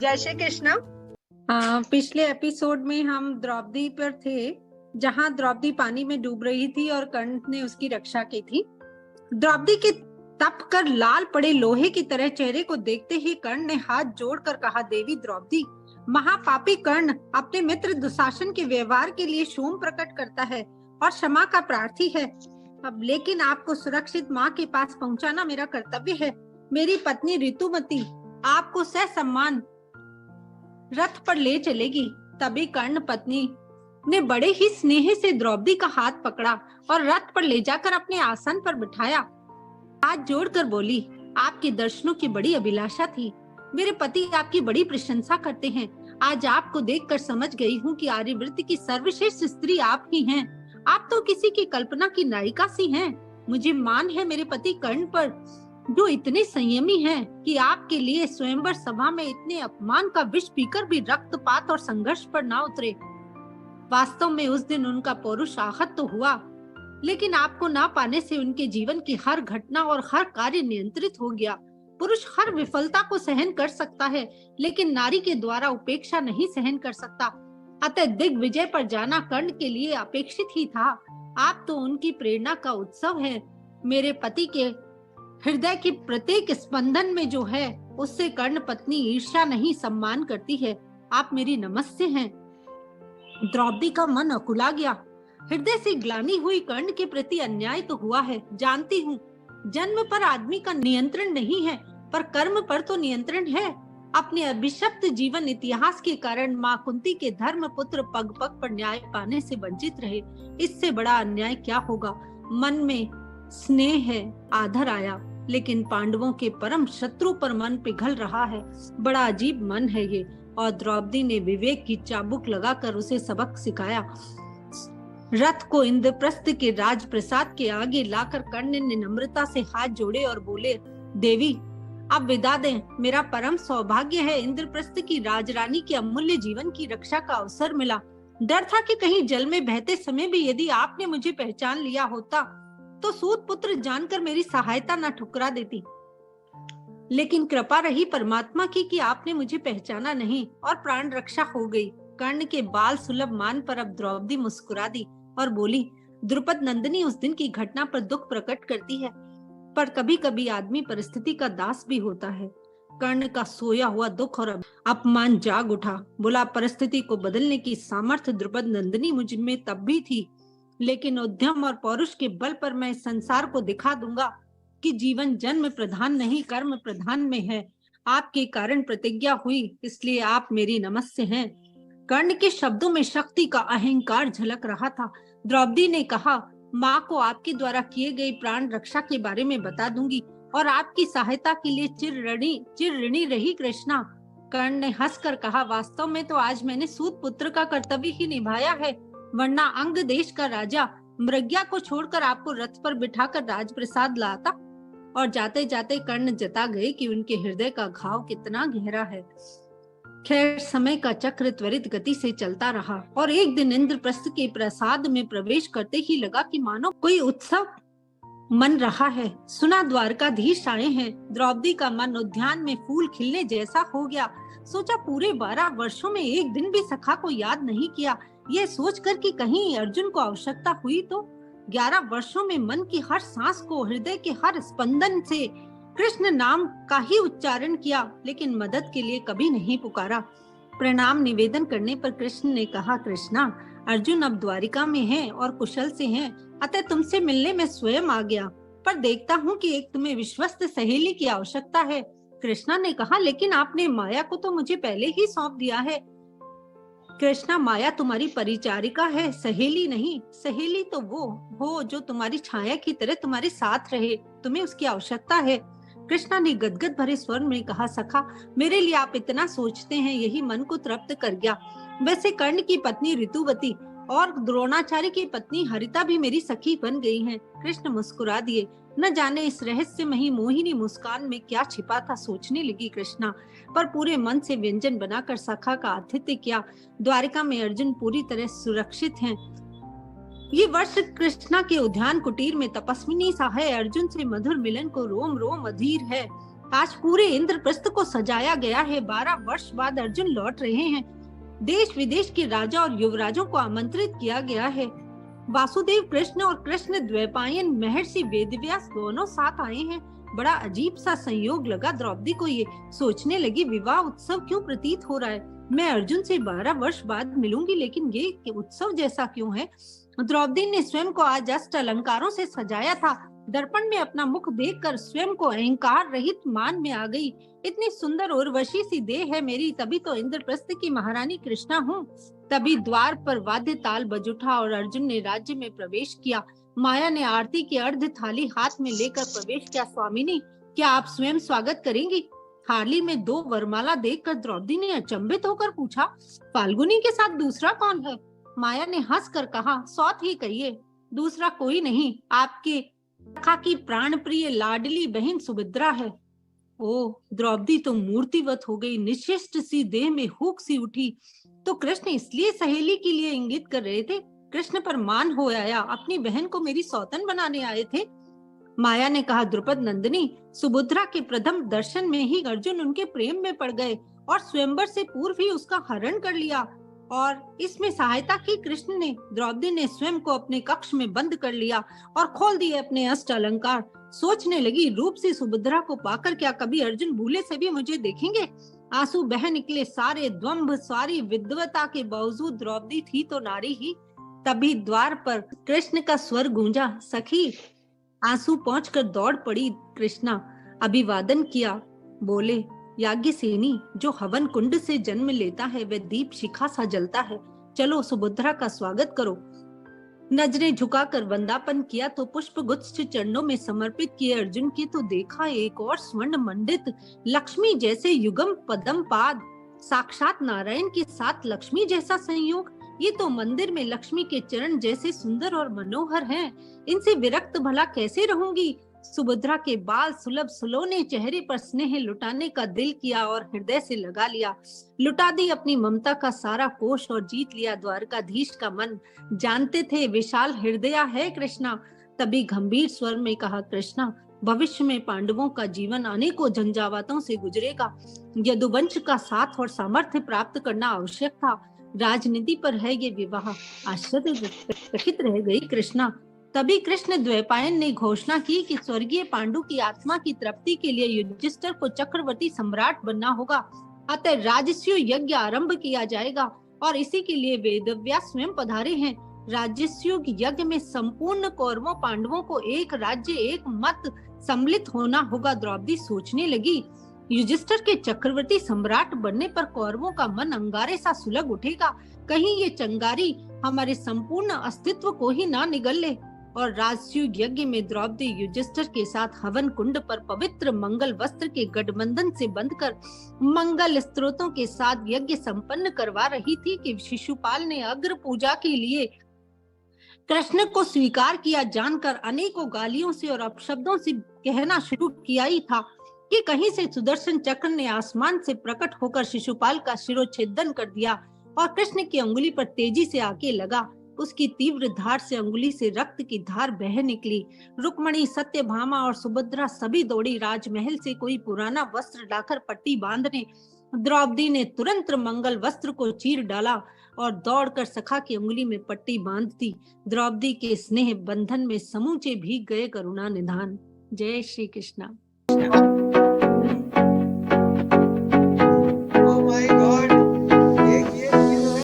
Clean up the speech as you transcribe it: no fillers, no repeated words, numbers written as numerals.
जय श्री कृष्ण। पिछले एपिसोड में हम द्रौपदी पर थे, जहां द्रौपदी पानी में डूब रही थी और कर्ण ने उसकी रक्षा की थी। द्रौपदी के तप कर लाल पड़े लोहे की तरह चेहरे को देखते ही कर्ण ने हाथ जोड़कर कहा, देवी द्रौपदी, महापापी कर्ण अपने मित्र दुशासन के व्यवहार के लिए शोम प्रकट करता है और क्षमा का प्रार्थी है। अब लेकिन आपको सुरक्षित माँ के पास पहुंचाना मेरा कर्तव्य है। मेरी पत्नी ऋतुमती आपको ससम्मान रथ पर ले चलेगी। तभी कर्ण पत्नी ने बड़े ही स्नेह से द्रौपदी का हाथ पकड़ा और रथ पर ले जाकर अपने आसन पर बिठाया। हाथ जोड़कर बोली, आपके दर्शनों की बड़ी अभिलाषा थी। मेरे पति आपकी बड़ी प्रशंसा करते हैं। आज आपको देखकर समझ गई हूँ कि आर्यवृत्ति की सर्वश्रेष्ठ स्त्री आप ही हैं। आप तो किसी की कल्पना की नायिका सी हैं। मुझे मान है मेरे पति कर्ण पर, जो इतने संयमी हैं कि आपके लिए स्वयंवर सभा में इतने अपमान का विष पीकर भी रक्तपात और संघर्ष पर ना उतरे। वास्तव में उस दिन उनका पौरुष आहत तो हुआ, लेकिन आपको ना पाने से उनके जीवन की हर घटना और हर कार्य नियंत्रित हो गया। पुरुष हर विफलता को सहन कर सकता है, लेकिन नारी के द्वारा उपेक्षा नहीं सहन कर सकता। अतः दिग्विजय पर जाना कर्ण के लिए अपेक्षित ही था। आप तो उनकी प्रेरणा का उत्सव है। मेरे पति के हृदय के प्रत्येक स्पंदन में जो है, उससे कर्ण पत्नी ईर्ष्या नहीं सम्मान करती है। आप मेरी नमस्ते हैं। द्रौपदी का मन अकुला गया। हृदय से ग्लानि हुई। कर्ण के प्रति अन्याय तो हुआ है, जानती हूँ। जन्म पर आदमी का नियंत्रण नहीं है, पर कर्म पर तो नियंत्रण है। अपने अभिशप्त जीवन इतिहास के कारण माँ कुंती के धर्म पुत्र पग पग पर न्याय पाने से वंचित रहे। इससे बड़ा अन्याय क्या होगा। मन में स्नेह है, आदर आया, लेकिन पांडवों के परम शत्रु पर मन पिघल रहा है। बड़ा अजीब मन है ये। और द्रौपदी ने विवेक की चाबुक लगाकर उसे सबक सिखाया। रथ को इंद्रप्रस्थ के राजप्रसाद के आगे लाकर कर्ण ने नम्रता से हाथ जोड़े और बोले, देवी अब विदा दें। मेरा परम सौभाग्य है, इंद्रप्रस्थ की राजरानी के अमूल्य जीवन की रक्षा का अवसर मिला। डर था कि कहीं जल में बहते समय भी यदि आपने मुझे पहचान लिया होता तो सूत पुत्र जानकर मेरी सहायता न ठुकरा देती। लेकिन कृपा रही परमात्मा की कि आपने मुझे पहचाना नहीं और प्राण रक्षा हो गई। कर्ण के बाल सुलभ मान पर अब द्रौपदी मुस्कुरा दी और बोली, द्रुपद नंदिनी उस दिन की घटना पर दुख प्रकट करती है, पर कभी कभी आदमी परिस्थिति का दास भी होता है। कर्ण का सोया हुआ दुख और अपमान जाग उठा। बोला, परिस्थिति को बदलने की सामर्थ्य द्रुपद नंदिनी मुझ में तब भी थी, लेकिन उद्यम और पौरुष के बल पर मैं संसार को दिखा दूंगा कि जीवन जन्म प्रधान नहीं कर्म प्रधान में है। आपके कारण प्रतिज्ञा हुई, इसलिए आप मेरी नमस्ते हैं। कर्ण के शब्दों में शक्ति का अहंकार झलक रहा था। द्रौपदी ने कहा, माँ को आपके द्वारा किए गए प्राण रक्षा के बारे में बता दूंगी और आपकी सहायता के लिए चिर ऋणी रही कृष्णा। कर्ण ने हंसकर कहा, वास्तव में तो आज मैंने सूत पुत्र का कर्तव्य ही निभाया है, वरना अंग देश का राजा मृग्या को छोड़कर आपको रथ पर बिठाकर राजप्रसाद लाता। और जाते जाते कर्ण जता गए कि उनके हृदय का घाव कितना गहरा है। खैर, समय का चक्र त्वरित गति से चलता रहा और एक दिन इंद्रप्रस्थ के प्रसाद में प्रवेश करते ही लगा कि मानो कोई उत्सव मन रहा है। सुना द्वारकाधीश आए हैं। द्रौपदी का मन उद्यान में फूल खिलने जैसा हो गया। सोचा, पूरे 12 वर्षों में एक दिन भी सखा को याद नहीं किया। यह सोचकर कि कहीं अर्जुन को आवश्यकता हुई तो 11 वर्षों में मन की हर सांस को, हृदय के हर स्पंदन से कृष्ण नाम का ही उच्चारण किया, लेकिन मदद के लिए कभी नहीं पुकारा। प्रणाम निवेदन करने पर कृष्ण ने कहा, कृष्णा, अर्जुन अब द्वारिका में है और कुशल से हैं, अतः तुमसे मिलने में स्वयं आ गया। पर देखता हूँ कि एक तुम्हें विश्वस्त सहेली की आवश्यकता है। कृष्णा ने कहा, लेकिन आपने माया को तो मुझे पहले ही सौंप दिया है। कृष्णा, माया तुम्हारी परिचारिका है, सहेली नहीं। सहेली तो वो हो जो तुम्हारी छाया की तरह तुम्हारे साथ रहे। तुम्हें उसकी आवश्यकता है। कृष्णा ने गदगद भरे स्वर में कहा, सखा, मेरे लिए आप इतना सोचते हैं, यही मन को तृप्त कर गया। वैसे कर्ण की पत्नी ऋतुवती और द्रोणाचार्य की पत्नी हरिता भी मेरी सखी बन गई हैं। कृष्ण मुस्कुरा दिए। न जाने इस रहस्यमयी मोहिनी मुस्कान में क्या छिपा था, सोचने लगी कृष्णा। पर पूरे मन से व्यंजन बनाकर सखा का आतिथ्य किया। द्वारिका में अर्जुन पूरी तरह सुरक्षित हैं। ये वर्ष कृष्णा के उद्यान कुटीर में तपस्विनी सा है। अर्जुन से मधुर मिलन को रोम रोम अधीर है। आज पूरे इंद्रप्रस्थ को सजाया गया है। 12 वर्ष बाद अर्जुन लौट रहे हैं। देश विदेश के राजा और युवराजों को आमंत्रित किया गया है। वासुदेव कृष्ण और कृष्ण द्वैपायन महर्षि वेदव्यास दोनों साथ आए हैं। बड़ा अजीब सा संयोग लगा द्रौपदी को। ये सोचने लगी, विवाह उत्सव क्यों प्रतीत हो रहा है। मैं अर्जुन से 12 वर्ष बाद मिलूंगी, लेकिन ये उत्सव जैसा क्यों है। द्रौपदी ने स्वयं को आज अष्ट अलंकारों से सजाया था। दर्पण में अपना मुख देखकर स्वयं को अहंकार रहित मान में आ गई। इतनी सुंदर उर्वशी सी देह है मेरी, तभी तो इंद्रप्रस्थ की महारानी कृष्णा हूँ। तभी द्वार पर वाद्य ताल बज उठा और अर्जुन ने राज्य में प्रवेश किया। माया ने आरती की अर्ध थाली हाथ में लेकर प्रवेश किया। स्वामिनी, क्या आप स्वयं स्वागत करेंगी। थाली में 2 वरमाला देखकर द्रौपदी ने अचंभित होकर पूछा, फाल्गुनी के साथ दूसरा कौन है। माया ने हंसकर कहा, सौत ही कहिए, दूसरा कोई नहीं, आपके सखा की प्राण प्रिय लाडली बहन सुभद्रा है। ओ, द्रौपदी तो मूर्तिवत हो गई। निशिष्ट सी देह में हुक सी उठी। तो कृष्ण इसलिए सहेली के लिए इंगित कर रहे थे। कृष्ण पर मान हो आया, अपनी बहन को मेरी सौतन बनाने आए थे। माया ने कहा, द्रुपद नंदिनी, सुभद्रा के प्रथम दर्शन में ही अर्जुन उनके प्रेम में पड़ गए और स्वयंवर से पूर्व ही उसका हरण कर लिया, और इसमें सहायता की कृष्ण ने। द्रौपदी ने स्वयं को अपने कक्ष में बंद कर लिया और खोल दिए अपने अष्ट अलंकार। सोचने लगी, रूप से सुभद्रा को पाकर क्या कभी अर्जुन भूले से भी मुझे देखेंगे। आंसू बह निकले। सारे द्वंभ, सारी विद्वता के बावजूद द्रौपदी थी तो नारी ही। तभी द्वार पर कृष्ण का स्वर गूंजा, सखी। आंसू पहुंचकर दौड़ पड़ी कृष्णा। अभिवादन किया, बोले, याज्ञसेनी, जो हवन कुंड से जन्म लेता है वह दीप शिखा सा जलता है। चलो सुभद्रा का स्वागत करो। नजरें झुकाकर वंदापन किया तो पुष्प गुच्छ चरणों में समर्पित किए अर्जुन के, तो देखा एक और स्वर्ण मंडित लक्ष्मी जैसे युगम पदम पाद। साक्षात नारायण के साथ लक्ष्मी जैसा संयोग। ये तो मंदिर में लक्ष्मी के चरण जैसे सुंदर और मनोहर हैं। इनसे विरक्त भला कैसे रहूंगी। सुभद्रा के बाल सुलभ सुलोने चेहरे पर स्नेह लुटाने का दिल किया और हृदय से लगा लिया। लुटा दी अपनी ममता का सारा कोष और जीत लिया द्वारकाधीश का मन। जानते थे विशाल हृदया है कृष्णा। तभी गंभीर स्वर में कहा, कृष्णा, भविष्य में पांडवों का जीवन अनेकों झंझावातों से गुजरेगा। यदुवंश का साथ और सामर्थ्य प्राप्त करना आवश्यक था। राजनीति पर है ये विवाह। आश्चर्यचकित रह गई कृष्णा। तभी कृष्ण द्वैपायन ने घोषणा की कि स्वर्गीय पांडु की आत्मा की तृप्ति के लिए युधिष्ठिर को चक्रवर्ती सम्राट बनना होगा। अतः राजस्व यज्ञ आरंभ किया जाएगा और इसी के लिए वेदव्यास स्वयं पधारे हैं। राजस्व यज्ञ में संपूर्ण कौरवों पांडवों को एक राज्य एक मत सम्मिलित होना होगा। द्रौपदी सोचने लगी, युधिष्ठिर के चक्रवर्ती सम्राट बनने पर कौरवों का मन अंगारे सा सुलग उठेगा। कहीं ये चंगारी हमारे संपूर्ण अस्तित्व को ही ना निगल ले। और राजसूय यज्ञ में द्रौपदी युधिष्ठिर के साथ हवन कुंड पर पवित्र मंगल वस्त्र के गठबंधन से बंधकर मंगल स्तोत्रों के साथ यज्ञ संपन्न करवा रही थी कि शिशुपाल ने अग्र पूजा के लिए कृष्ण को स्वीकार किया जानकर अनेकों गालियों से और अपशब्दों से कहना शुरू किया ही था कि कहीं से सुदर्शन चक्र ने आसमान से प्रकट होकर शिशुपाल का शिरोच्छेदन कर दिया और कृष्ण की अंगुली पर तेजी से आके लगा। उसकी तीव्र धार से अंगुली से रक्त की धार बह निकली। रुक्मणी, सत्यभामा और सुभद्रा सभी दौड़ी राजमहल से कोई पुराना वस्त्र लाकर पट्टी बांधने। द्रौपदी ने तुरंत मंगल वस्त्र को चीर डाला और दौड़कर सखा की अंगुली में पट्टी बांध दी। द्रौपदी के स्नेह बंधन में समूचे भीग गए करुणा निधान। जय श्री कृष्णा।